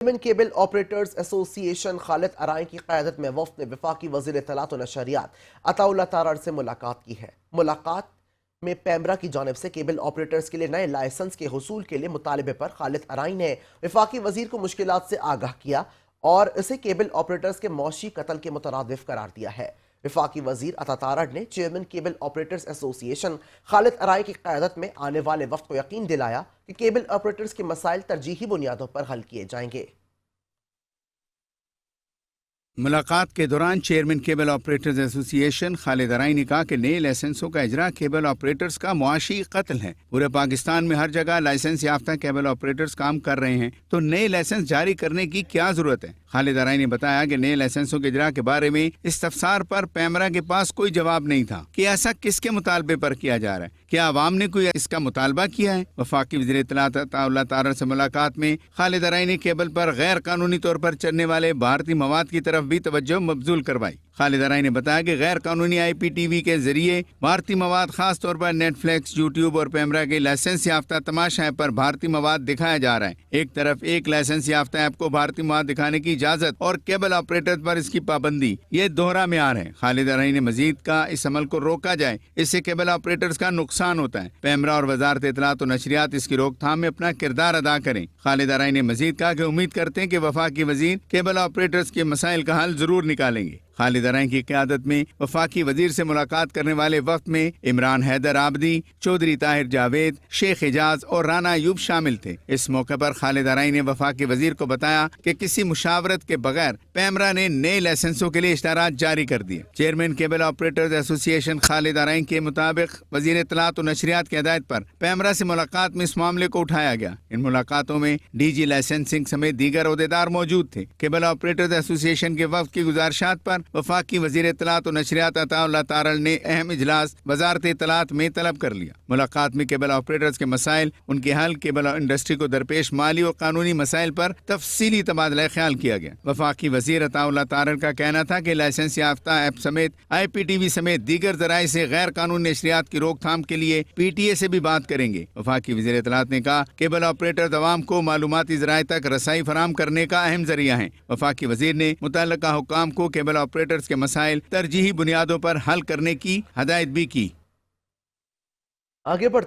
Chairman cable operators ایسوسی ایشن خالد ارائیں کی قیادت میں وفد نے وفاقی وزیر اطلاعات و نشریات عطا اللہ تارڑ سے ملاقات کی ہے۔ ملاقات میں پیمرا کی جانب سے کیبل آپریٹرز کے لیے نئے لائسنس کے حصول کے لیے مطالبے پر خالد ارائیں نے وفاقی وزیر کو مشکلات سے آگاہ کیا اور اسے کیبل آپریٹرز کے معاشی قتل کے مترادف قرار دیا ہے۔ وفاقی وزیر عطا تارڑ نے چیئرمین کیبل آپریٹرز ایسوسی ایشن خالد ارائیں کی قیادت میں آنے والے وقت کو یقین دلایا کہ کیبل آپریٹرز کے مسائل ترجیحی بنیادوں پر حل کیے جائیں گے۔ ملاقات کے دوران چیئرمین کیبل آپریٹرز ایسوسی ایشن خالد ارائیں نے کہا کہ نئے لائسنسوں کا اجرا کیبل آپریٹرز کا معاشی قتل ہے۔ پورے پاکستان میں ہر جگہ لائسنس یافتہ کیبل آپریٹرز کام کر رہے ہیں تو نئے لائسنس جاری کرنے کی کیا ضرورت ہے؟ خالد ارائیں نے بتایا کہ نئے لائسنسوں کے اجرا کے بارے میں استفسار پر پیمرا کے پاس کوئی جواب نہیں تھا کہ ایسا کس کے مطالبے پر کیا جا رہا ہے، کیا عوام نے کوئی اس کا مطالبہ کیا ہے؟ وفاقی وزیر اطلاعات عطا اللہ تارڑ سے ملاقات میں خالد ارائیں نے کیبل پر غیر قانونی طور پر چلنے والے بھارتی مواد کی طرف بھی توجہ مبذول کروائی۔ خالد ارائیں نے بتایا کہ غیر قانونی آئی پی ٹی وی کے ذریعے بھارتی مواد خاص طور پر نیٹ فلیکس، یوٹیوب اور پیمرا کے لائسنس یافتہ تماشا ایپ پر بھارتی مواد دکھایا جا رہا ہے۔ ایک طرف ایک لائسنس یافتہ ایپ کو بھارتی مواد دکھانے کی اجازت اور کیبل آپریٹر پر اس کی پابندی، یہ دوہرا معیار ہے۔ خالد ارائیں نے مزید کہا اس عمل کو روکا جائے، اس سے کیبل آپریٹرز کا نقصان ہوتا ہے۔ پیمرا اور وزارت اطلاعات و نشریات اس کی روک تھام میں اپنا کردار ادا کریں۔ خالد ارائیں نے مزید کہا کہ امید کرتے ہیں کہ وفاقی وزیر کیبل آپریٹرز کے مسائل کا حل ضرور نکالیں گے۔ خالد ارائیں کی قیادت میں وفاقی وزیر سے ملاقات کرنے والے وقت میں عمران حیدر آبدی، چودھری طاہر جاوید، شیخ اعجاز اور رانا ایوب شامل تھے۔ اس موقع پر خالد ارائیں نے وفاقی وزیر کو بتایا کہ کسی مشاورت کے بغیر پیمرا نے نئے لائسنسوں کے لیے اشتہارات جاری کر دیے۔ چیئرمین کیبل آپریٹرز ایسوسی ایشن خالد ارائیں کے مطابق وزیر اطلاعات و نشریات کی ہدایت پر پیمرا سے ملاقات میں اس معاملے کو اٹھایا گیا۔ ان ملاقاتوں میں ڈی جی لائسنسنگ سمیت دیگر عہدیدار موجود تھے۔ کیبل آپریٹرز ایسوسی ایشن کے وفد کی گزارشات پر وفاقی وزیر اطلاعات و نشریات عطا اللہ تارڑ نے اہم اجلاس وزارت اطلاعات میں طلب کر لیا۔ ملاقات میں کیبل آپریٹرز کے مسائل، ان کے حل، کیبل انڈسٹری کو درپیش مالی اور قانونی مسائل پر تفصیلی تبادلہ خیال کیا گیا۔ وفاقی وزیر عطا اللہ تارڑ کا کہنا تھا کہ لائسنس یافتہ ایپ سمیت آئی پی ٹی وی سمیت دیگر ذرائع سے غیر قانونی نشریات کی روک تھام کے لیے پی ٹی اے سے بھی بات کریں گے۔ وفاقی وزیر اطلاعات نے کہا کیبل آپریٹرز عوام کو معلوماتی ذرائع تک رسائی فراہم کرنے کا اہم ذریعہ ہیں۔ وفاقی وزیر نے متعلقہ حکام کو کیبل آپریٹرز کے مسائل ترجیحی بنیادوں پر حل کرنے کی ہدایت بھی کی۔ آگے بڑھتے